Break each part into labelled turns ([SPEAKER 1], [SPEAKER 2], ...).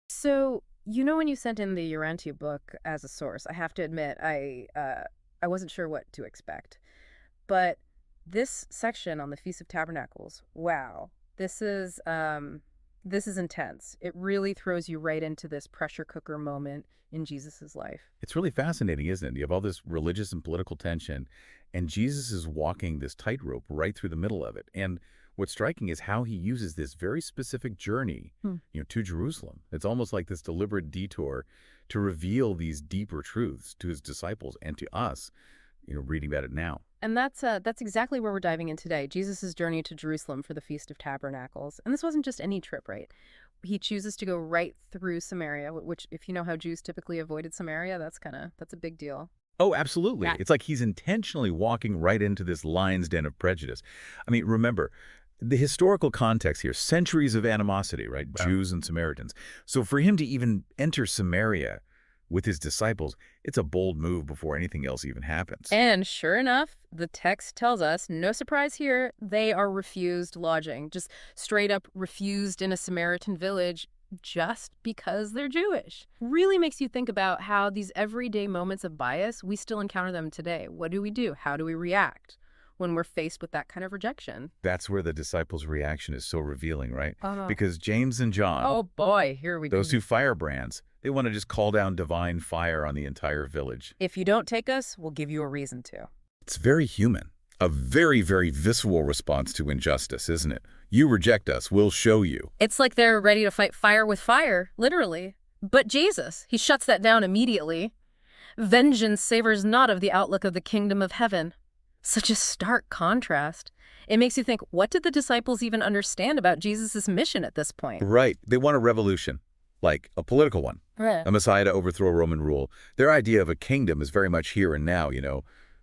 [SPEAKER 1] So, when you sent in the Urantia book as a source, I have to admit I wasn't sure what to expect. But this section on the Feast of Tabernacles, wow, this is intense. It really throws you right into this pressure cooker moment in Jesus's life.
[SPEAKER 2] It's really fascinating, isn't it? You have all this religious and political tension, and Jesus is walking this tightrope right through the middle of it. And what's striking is how he uses this very specific journey,
[SPEAKER 1] Hmm.
[SPEAKER 2] to Jerusalem. It's almost like this deliberate detour to reveal these deeper truths to his disciples and to us, reading about it now.
[SPEAKER 1] And that's exactly where we're diving in today. Jesus' journey to Jerusalem for the Feast of Tabernacles. And this wasn't just any trip, right? He chooses to go right through Samaria, which, if you know how Jews typically avoided Samaria, that's a big deal.
[SPEAKER 2] Oh, absolutely.
[SPEAKER 1] Yeah.
[SPEAKER 2] It's like he's intentionally walking right into this lion's den of prejudice. I mean, remember, the historical context here, centuries of animosity, right?
[SPEAKER 1] Wow.
[SPEAKER 2] Jews and Samaritans. So for him to even enter Samaria with his disciples, it's a bold move before anything else even happens.
[SPEAKER 1] And sure enough, the text tells us, no surprise here, they are refused lodging, just straight up refused in a Samaritan village just because they're Jewish. Really makes you think about how these everyday moments of bias, we still encounter them today. What do we do? How do we react when we're faced with that kind of rejection?
[SPEAKER 2] That's where the disciples' reaction is so revealing, right?
[SPEAKER 1] Oh,
[SPEAKER 2] Because James and John,
[SPEAKER 1] oh boy, here we go.
[SPEAKER 2] those two firebrands, they want to just call down divine fire on the entire village.
[SPEAKER 1] If you don't take us, we'll give you a reason to.
[SPEAKER 2] It's very human. A very, very visceral response to injustice, isn't it? You reject us, we'll show you.
[SPEAKER 1] It's like they're ready to fight fire with fire, literally. But Jesus, he shuts that down immediately. Vengeance savors not of the outlook of the kingdom of heaven. Such a stark contrast. It makes you think, what did the disciples even understand about Jesus' mission at this point?
[SPEAKER 2] Right. They want a revolution, like a political one,
[SPEAKER 1] Right.
[SPEAKER 2] a messiah to overthrow Roman rule. Their idea of a kingdom is very much here and now,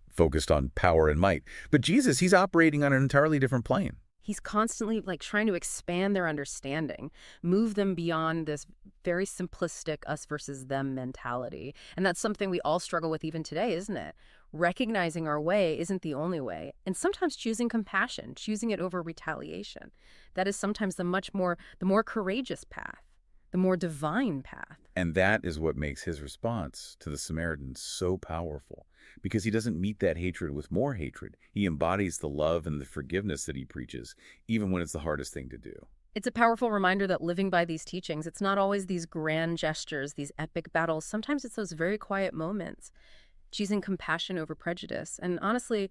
[SPEAKER 2] focused on power and might. But Jesus, he's operating on an entirely different plane.
[SPEAKER 1] He's constantly trying to expand their understanding, move them beyond this very simplistic us versus them mentality. And that's something we all struggle with even today, isn't it? Recognizing our way isn't the only way. And sometimes choosing compassion, choosing it over retaliation. That is sometimes the more courageous path, the more divine path.
[SPEAKER 2] And that is what makes his response to the Samaritans so powerful, because he doesn't meet that hatred with more hatred. He embodies the love and the forgiveness that he preaches, even when it's the hardest thing to do.
[SPEAKER 1] It's a powerful reminder that living by these teachings, it's not always these grand gestures, these epic battles. Sometimes it's those very quiet moments, choosing compassion over prejudice. And honestly,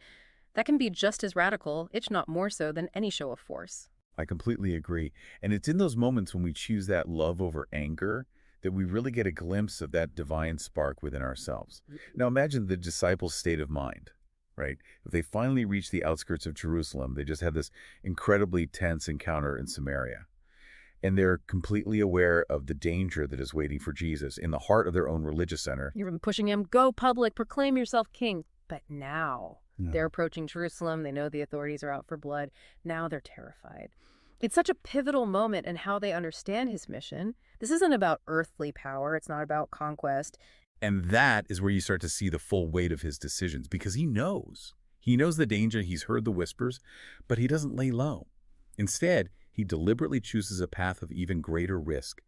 [SPEAKER 1] that can be just as radical, if not more so, than any show of force.
[SPEAKER 2] I completely agree. And it's in those moments when we choose that love over anger that we really get a glimpse of that divine spark within ourselves. Now imagine the disciples' state of mind, right? If they finally reach the outskirts of Jerusalem, they just have this incredibly tense encounter in Samaria. And they're completely aware of the danger that is waiting for Jesus in the heart of their own religious center.
[SPEAKER 1] You've been pushing him, go public, proclaim yourself king. But now they're approaching Jerusalem. They know the authorities are out for blood. Now they're terrified. It's such a pivotal moment in how they understand his mission. This isn't about earthly power. It's not about conquest.
[SPEAKER 2] And that is where you start to see the full weight of his decisions, because he knows. He knows the danger, he's heard the whispers, but he doesn't lay low. Instead, he deliberately chooses a path of even greater risk.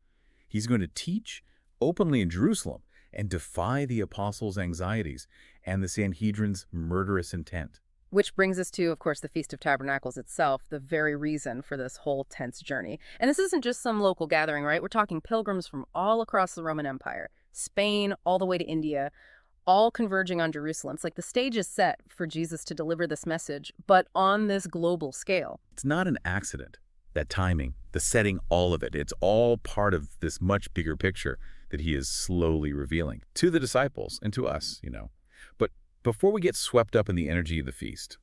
[SPEAKER 2] He's going to teach openly in Jerusalem and defy the apostles' anxieties and the Sanhedrin's murderous intent.
[SPEAKER 1] Which brings us to, of course, the Feast of Tabernacles itself, the very reason for this whole tense journey. And this isn't just some local gathering, right? We're talking pilgrims from all across the Roman Empire, Spain, all the way to India, all converging on Jerusalem. It's like the stage is set for Jesus to deliver this message, but on this global scale.
[SPEAKER 2] It's not an accident, that timing, the setting, all of it. It's all part of this much bigger picture that he is slowly revealing to the disciples and to us, But before we get swept up in the energy of the feast,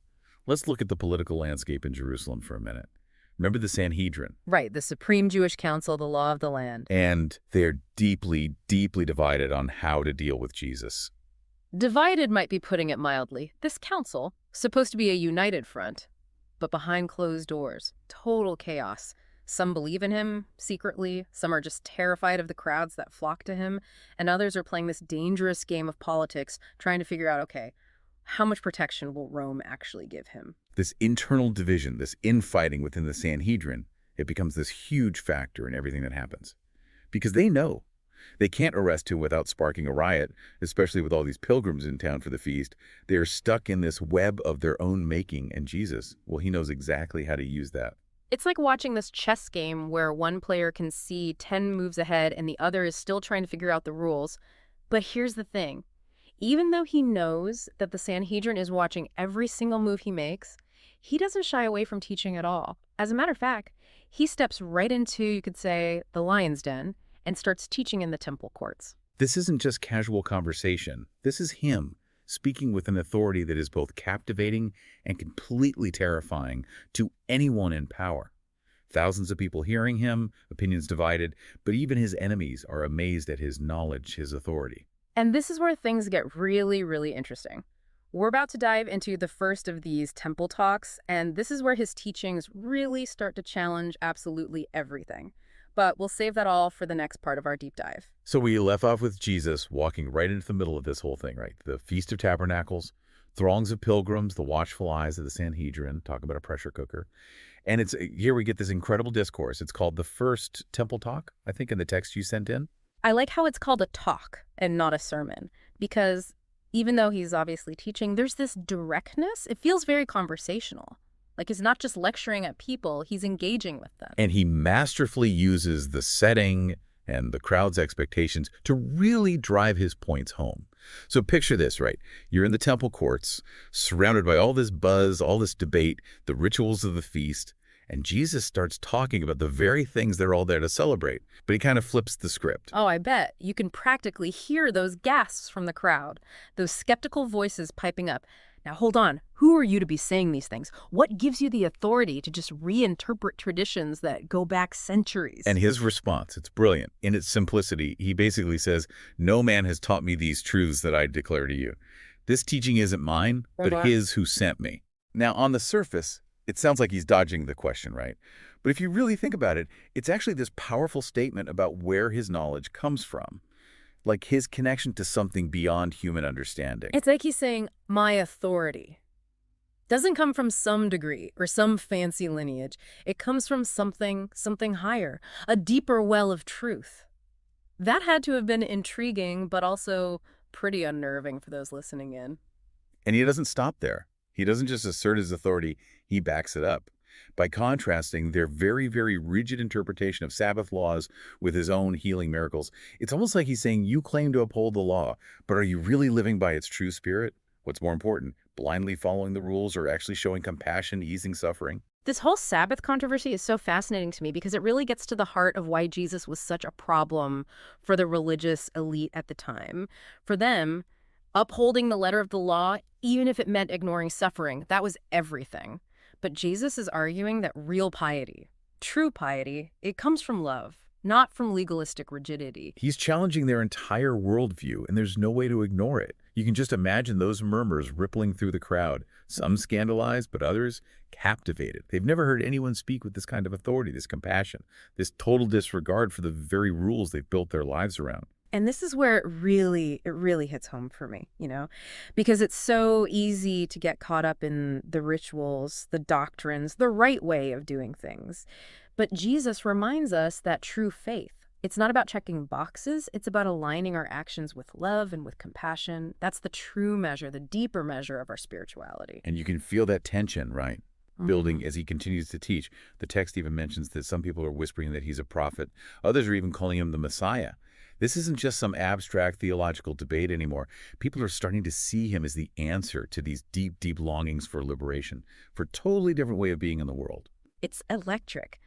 [SPEAKER 2] let's look at the political landscape in Jerusalem for a minute. Remember the Sanhedrin?
[SPEAKER 1] Right, the Supreme Jewish Council, the law of the land.
[SPEAKER 2] And they're deeply, deeply divided on how to deal with Jesus.
[SPEAKER 1] Divided might be putting it mildly. This council, supposed to be a united front, but behind closed doors, total chaos. Some believe in him secretly, some are just terrified of the crowds that flock to him, and others are playing this dangerous game of politics, trying to figure out, okay, how much protection will Rome actually give him?
[SPEAKER 2] This internal division, this infighting within the Sanhedrin, it becomes this huge factor in everything that happens. because they know they can't arrest him without sparking a riot, especially with all these pilgrims in town for the feast. They are stuck in this web of their own making, and Jesus, well, he knows exactly how to use that.
[SPEAKER 1] It's like watching this chess game where one player can see 10 moves ahead and the other is still trying to figure out the rules. But here's the thing. Even though he knows that the Sanhedrin is watching every single move he makes, he doesn't shy away from teaching at all. As a matter of fact, he steps right into, you could say, the lion's den and starts teaching in the temple courts.
[SPEAKER 2] This isn't just casual conversation. This is him speaking with an authority that is both captivating and completely terrifying to anyone in power. Thousands of people hearing him, opinions divided, but even his enemies are amazed at his knowledge, his authority.
[SPEAKER 1] And this is where things get really, really interesting. We're about to dive into the first of these temple talks, and this is where his teachings really start to challenge absolutely everything. But we'll save that all for the next part of our deep dive.
[SPEAKER 2] So we left off with Jesus walking right into the middle of this whole thing, right? The Feast of Tabernacles, throngs of pilgrims, the watchful eyes of the Sanhedrin, talk about a pressure cooker. And it's here we get this incredible discourse. It's called the first temple talk, I think, in the text you sent in.
[SPEAKER 1] I like how it's called a talk and not a sermon, because even though he's obviously teaching, there's this directness. It feels very conversational. Like he's not just lecturing at people, he's engaging with them.
[SPEAKER 2] And he masterfully uses the setting and the crowd's expectations to really drive his points home. So picture this, right? You're in the temple courts, surrounded by all this buzz, all this debate, the rituals of the feast, and Jesus starts talking about the very things they're all there to celebrate. But he kind of flips the script.
[SPEAKER 1] Oh, I bet. You can practically hear those gasps from the crowd, those skeptical voices piping up. Now, hold on. Who are you to be saying these things? What gives you the authority to just reinterpret traditions that go back centuries?
[SPEAKER 2] And his response, it's brilliant. In its simplicity, he basically says, "No man has taught me these truths that I declare to you. This teaching isn't mine, but his who sent me." Now, on the surface, it sounds like he's dodging the question, right? But if you really think about it, it's actually this powerful statement about where his knowledge comes from. Like his connection to something beyond human understanding.
[SPEAKER 1] It's like he's saying, my authority doesn't come from some degree or some fancy lineage. It comes from something higher, a deeper well of truth. That had to have been intriguing, but also pretty unnerving for those listening in.
[SPEAKER 2] And he doesn't stop there. He doesn't just assert his authority, he backs it up by contrasting their very, very rigid interpretation of Sabbath laws with his own healing miracles. It's almost like he's saying, you claim to uphold the law, but are you really living by its true spirit? What's more important, blindly following the rules or actually showing compassion, easing suffering?
[SPEAKER 1] This whole Sabbath controversy is so fascinating to me because it really gets to the heart of why Jesus was such a problem for the religious elite at the time. For them, upholding the letter of the law, even if it meant ignoring suffering, that was everything. But Jesus is arguing that real piety, true piety, it comes from love, not from legalistic rigidity.
[SPEAKER 2] He's challenging their entire worldview, and there's no way to ignore it. You can just imagine those murmurs rippling through the crowd, some scandalized, but others captivated. They've never heard anyone speak with this kind of authority, this compassion, this total disregard for the very rules they've built their lives around.
[SPEAKER 1] And this is where it really hits home for me, because it's so easy to get caught up in the rituals, the doctrines, the right way of doing things. But Jesus reminds us that true faith, it's not about checking boxes. It's about aligning our actions with love and with compassion. That's the true measure, the deeper measure of our spirituality.
[SPEAKER 2] And you can feel that tension, right? Building as he continues to teach. The text even mentions that some people are whispering that he's a prophet. Others are even calling him the Messiah. This isn't just some abstract theological debate anymore. People are starting to see him as the answer to these deep, deep longings for liberation, for a totally different way of being in the world.
[SPEAKER 1] It's electric.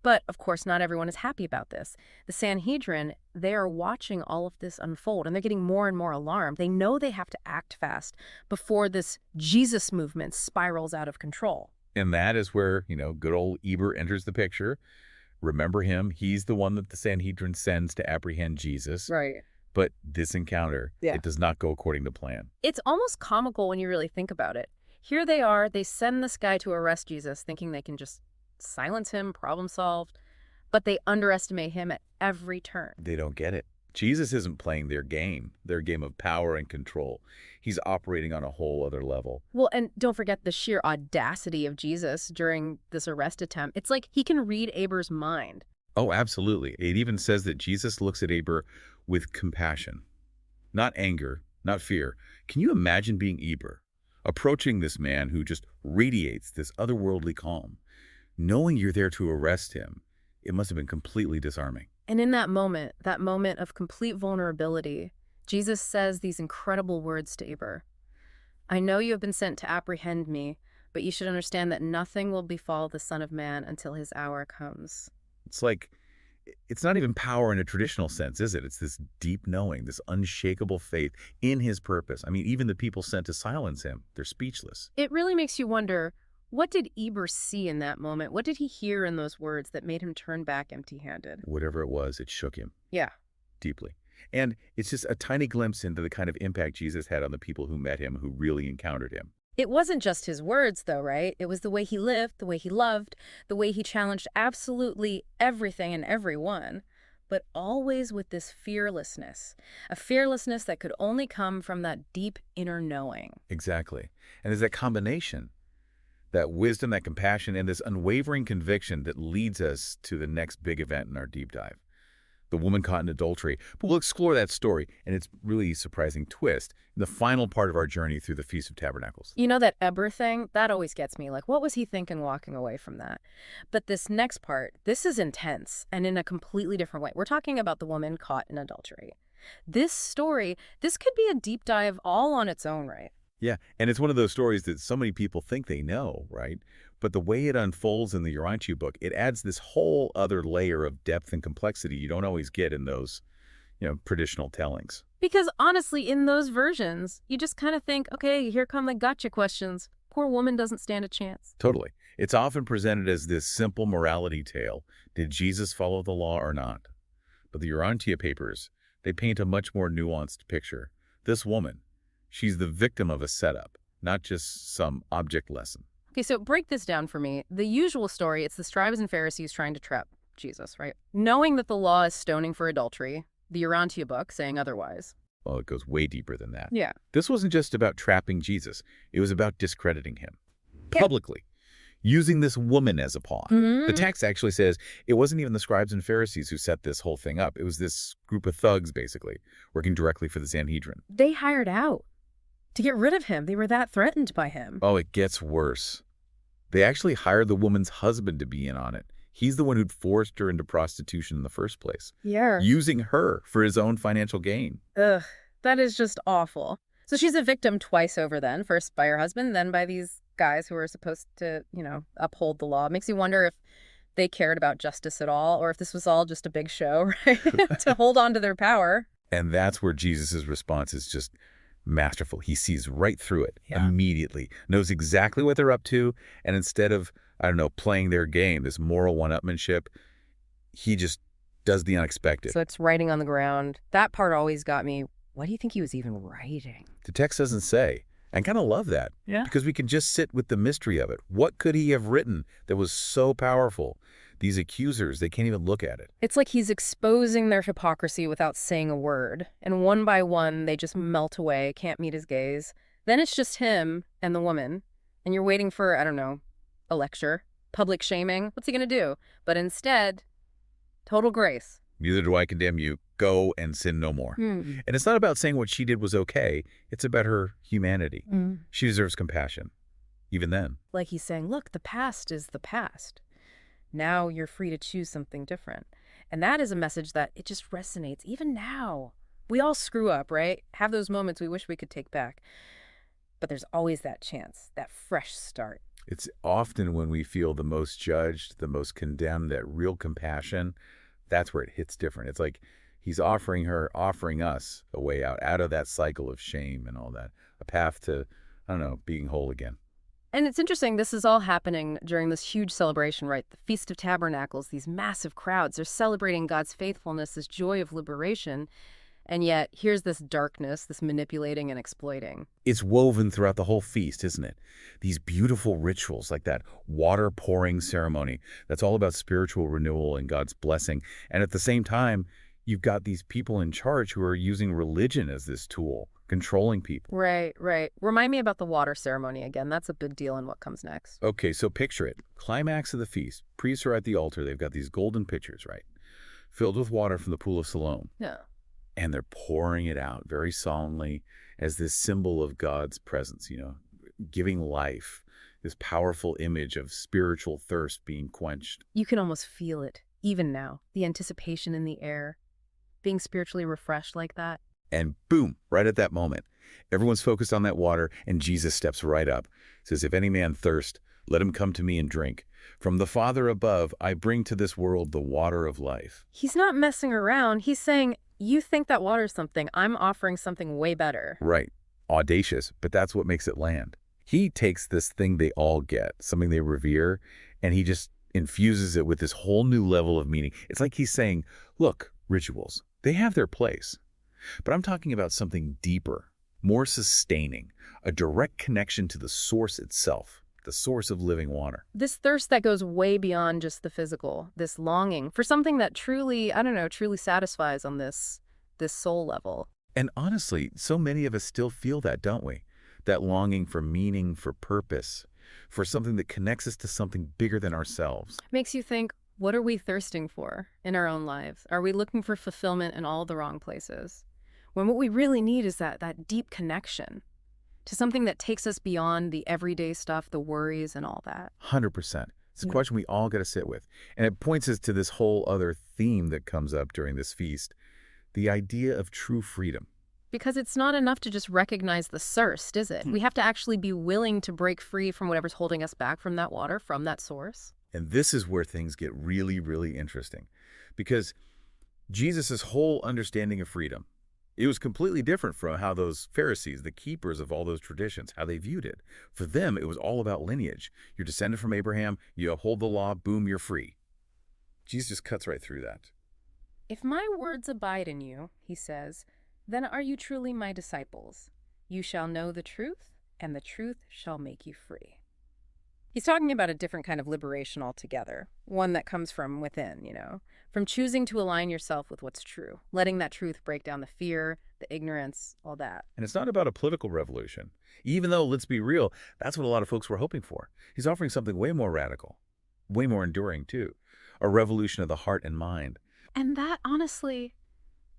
[SPEAKER 1] But, of course, not everyone is happy about this. The Sanhedrin, they are watching all of this unfold, and they're getting more and more alarmed. They know they have to act fast before this Jesus movement spirals out of control.
[SPEAKER 2] And that is where, good old Eber enters the picture. Remember him. He's the one that the Sanhedrin sends to apprehend Jesus.
[SPEAKER 1] Right.
[SPEAKER 2] But this encounter, it does not go according to plan.
[SPEAKER 1] It's almost comical when you really think about it. Here they are. They send this guy to arrest Jesus, thinking they can just silence him, problem solved. But they underestimate him at every turn.
[SPEAKER 2] They don't get it. Jesus isn't playing their game of power and control. He's operating on a whole other level.
[SPEAKER 1] Well, and don't forget the sheer audacity of Jesus during this arrest attempt. It's like he can read Eber's mind.
[SPEAKER 2] Oh, absolutely. It even says that Jesus looks at Eber with compassion, not anger, not fear. Can you imagine being Eber, approaching this man who just radiates this otherworldly calm, knowing you're there to arrest him? It must have been completely disarming.
[SPEAKER 1] And in that moment of complete vulnerability, Jesus says these incredible words to Eber. I know you have been sent to apprehend me, but you should understand that nothing will befall the Son of Man until his hour comes.
[SPEAKER 2] It's like, it's not even power in a traditional sense, is it? It's this deep knowing, this unshakable faith in his purpose. I mean, even the people sent to silence him, they're speechless.
[SPEAKER 1] It really makes you wonder, what did Eber see in that moment? What did he hear in those words that made him turn back empty-handed?
[SPEAKER 2] Whatever it was, it shook him
[SPEAKER 1] Yeah.
[SPEAKER 2] deeply. And it's just a tiny glimpse into the kind of impact Jesus had on the people who met him, who really encountered him.
[SPEAKER 1] It wasn't just his words, though, right? It was the way he lived, the way he loved, the way he challenged absolutely everything and everyone, but always with this fearlessness, a fearlessness that could only come from that deep inner knowing.
[SPEAKER 2] Exactly. And there's that combination, that wisdom, that compassion, and this unwavering conviction that leads us to the next big event in our deep dive. The woman caught in adultery. But we'll explore that story and its really surprising twist in the final part of our journey through the Feast of Tabernacles.
[SPEAKER 1] You know, that Eber thing, that always gets me. Like, what was he thinking walking away from that? But this next part, this is intense and in a completely different way. We're talking about the woman caught in adultery. This story, this could be a deep dive all on its own, right?
[SPEAKER 2] Yeah, and it's one of those stories that so many people think they know, right? But the way it unfolds in the Urantia book, it adds this whole other layer of depth and complexity you don't always get in those, traditional tellings.
[SPEAKER 1] Because honestly, in those versions, you just kind of think, okay, here come the gotcha questions. Poor woman doesn't stand a chance.
[SPEAKER 2] Totally. It's often presented as this simple morality tale. Did Jesus follow the law or not? But the Urantia Papers, they paint a much more nuanced picture. This woman, she's the victim of a setup, not just some object lesson.
[SPEAKER 1] Okay, so break this down for me. The usual story, it's the scribes and Pharisees trying to trap Jesus, right? Knowing that the law is stoning for adultery, the Urantia book saying otherwise.
[SPEAKER 2] Well, it goes way deeper than that.
[SPEAKER 1] Yeah.
[SPEAKER 2] This wasn't just about trapping Jesus. It was about discrediting him
[SPEAKER 1] Yeah.
[SPEAKER 2] publicly, using this woman as a pawn.
[SPEAKER 1] Mm-hmm.
[SPEAKER 2] The text actually says it wasn't even the scribes and Pharisees who set this whole thing up. It was this group of thugs, basically, working directly for the Sanhedrin.
[SPEAKER 1] They hired out to get rid of him. They were that threatened by him.
[SPEAKER 2] Oh, it gets worse. They actually hired the woman's husband to be in on it. He's the one who'd forced her into prostitution in the first place,
[SPEAKER 1] Yeah.
[SPEAKER 2] using her for his own financial gain.
[SPEAKER 1] Ugh, that is just awful. So she's a victim twice over then, first by her husband, then by these guys who are supposed to, uphold the law. It makes you wonder if they cared about justice at all, or if this was all just a big show, right? To hold on to their power.
[SPEAKER 2] And that's where Jesus' response is just masterful. He sees right through it immediately, knows exactly what they're up to, and instead of, playing their game, this moral one-upmanship, he just does the unexpected.
[SPEAKER 1] So it's writing on the ground. That part always got me. What do you think he was even writing?
[SPEAKER 2] The text doesn't say. I kind of love that.
[SPEAKER 1] Yeah.
[SPEAKER 2] Because we can just sit with the mystery of it. What could he have written that was so powerful? These accusers, they can't even look at it.
[SPEAKER 1] It's like he's exposing their hypocrisy without saying a word. And one by one, they just melt away, can't meet his gaze. Then it's just him and the woman. And you're waiting for, a lecture, public shaming. What's he going to do? But instead, total grace.
[SPEAKER 2] Neither do I condemn you. Go and sin no more. And it's not about saying what she did was okay. It's about her humanity. She deserves compassion, even then.
[SPEAKER 1] Like he's saying, look, the past is the past. Now you're free to choose something different. And that is a message that it just resonates even now. We all screw up, right? Have those moments we wish we could take back. But there's always that chance, that fresh start.
[SPEAKER 2] It's often when we feel the most judged, the most condemned, that real compassion, that's where it hits different. It's like he's offering us a way out of that cycle of shame and all that, a path to, being whole again.
[SPEAKER 1] And it's interesting, this is all happening during this huge celebration, right? The Feast of Tabernacles, these massive crowds, they're celebrating God's faithfulness, this joy of liberation. And yet, here's this darkness, this manipulating and exploiting.
[SPEAKER 2] It's woven throughout the whole feast, isn't it? These beautiful rituals like that water pouring ceremony. That's all about spiritual renewal and God's blessing. And at the same time, you've got these people in charge who are using religion as this tool, controlling people.
[SPEAKER 1] Right, right. Remind me about the water ceremony again. That's a big deal in what comes next.
[SPEAKER 2] Okay, so picture it. Climax of the feast. Priests are at the altar. They've got these golden pitchers, right? Filled with water from the pool of Siloam.
[SPEAKER 1] Yeah.
[SPEAKER 2] And they're pouring it out very solemnly as this symbol of God's presence, giving life, this powerful image of spiritual thirst being quenched.
[SPEAKER 1] You can almost feel it, even now. The anticipation in the air. Being spiritually refreshed like that.
[SPEAKER 2] And boom, right at that moment, everyone's focused on that water, and Jesus steps right up. Says, if any man thirst, let him come to me and drink. From the Father above, I bring to this world the water of life.
[SPEAKER 1] He's not messing around. He's saying, you think that water's something. I'm offering something way better.
[SPEAKER 2] Right. Audacious, but that's what makes it land. He takes this thing they all get, something they revere, and he just infuses it with this whole new level of meaning. It's like he's saying, look, rituals, they have their place. But I'm talking about something deeper, more sustaining, a direct connection to the source itself, the source of living water.
[SPEAKER 1] This thirst that goes way beyond just the physical, this longing for something that truly, truly satisfies on this soul level.
[SPEAKER 2] And honestly, so many of us still feel that, don't we? That longing for meaning, for purpose, for something that connects us to something bigger than ourselves.
[SPEAKER 1] Makes you think, what are we thirsting for in our own lives? Are we looking for fulfillment in all the wrong places? When what we really need is that deep connection to something that takes us beyond the everyday stuff, the worries and all that.
[SPEAKER 2] 100%. It's a question we all got to sit with. And it points us to this whole other theme that comes up during this feast, the idea of true freedom.
[SPEAKER 1] Because it's not enough to just recognize the thirst, is it? We have to actually be willing to break free from whatever's holding us back from that water, from that source.
[SPEAKER 2] And this is where things get really, really interesting. Because Jesus' whole understanding of freedom, it was completely different from how those Pharisees, the keepers of all those traditions, how they viewed it. For them, it was all about lineage. You're descended from Abraham, you uphold the law, boom, you're free. Jesus just cuts right through that.
[SPEAKER 1] If my words abide in you, he says, then are you truly my disciples. You shall know the truth, and the truth shall make you free. He's talking about a different kind of liberation altogether, one that comes from within, from choosing to align yourself with what's true, letting that truth break down the fear, the ignorance, all that.
[SPEAKER 2] And it's not about a political revolution, even though, let's be real, that's what a lot of folks were hoping for. He's offering something way more radical, way more enduring, too, a revolution of the heart and mind.
[SPEAKER 1] And that, honestly,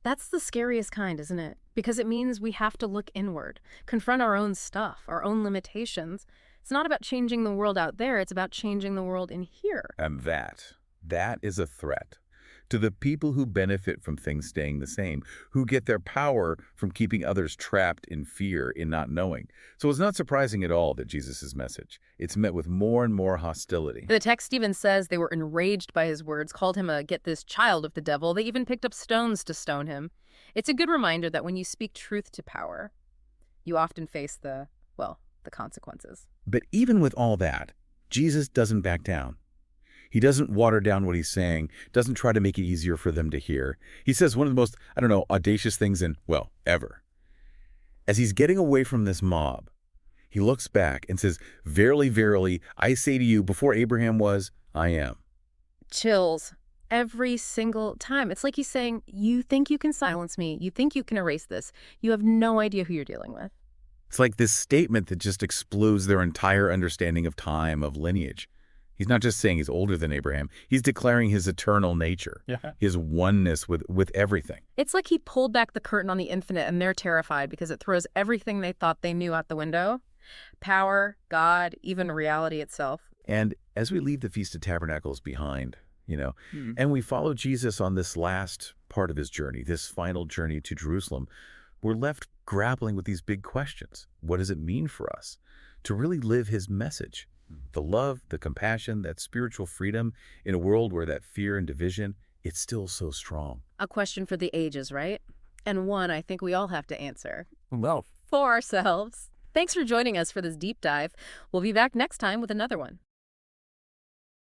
[SPEAKER 1] that's the scariest kind, isn't it? Because it means we have to look inward, confront our own stuff, our own limitations. It's not about changing the world out there, it's about changing the world in here.
[SPEAKER 2] And that is a threat to the people who benefit from things staying the same, who get their power from keeping others trapped in fear, in not knowing. So it's not surprising at all that Jesus' message, it's met with more and more hostility.
[SPEAKER 1] The text even says they were enraged by his words, called him a child of the devil. They even picked up stones to stone him. It's a good reminder that when you speak truth to power, you often face the consequences.
[SPEAKER 2] But even with all that, Jesus doesn't back down. He doesn't water down what he's saying, doesn't try to make it easier for them to hear. He says one of the most, audacious things ever. As he's getting away from this mob, he looks back and says, verily, verily, I say to you, before Abraham was, I am.
[SPEAKER 1] Chills every single time. It's like he's saying, you think you can silence me. You think you can erase this. You have no idea who you're dealing with.
[SPEAKER 2] It's like this statement that just explodes their entire understanding of time, of lineage. He's not just saying he's older than Abraham. He's declaring his eternal nature, his oneness with everything.
[SPEAKER 1] It's like he pulled back the curtain on the infinite, and they're terrified because it throws everything they thought they knew out the window. Power, God, even reality itself.
[SPEAKER 2] And as we leave the Feast of Tabernacles behind, and we follow Jesus on this last part of his journey, this final journey to Jerusalem, we're left grappling with these big questions. What does it mean for us to really live his message? The love, the compassion, that spiritual freedom in a world where that fear and division, it's still so strong.
[SPEAKER 1] A question for the ages, right? And one I think we all have to answer.
[SPEAKER 3] Well,
[SPEAKER 1] for ourselves. Thanks for joining us for this deep dive. We'll be back next time with another one.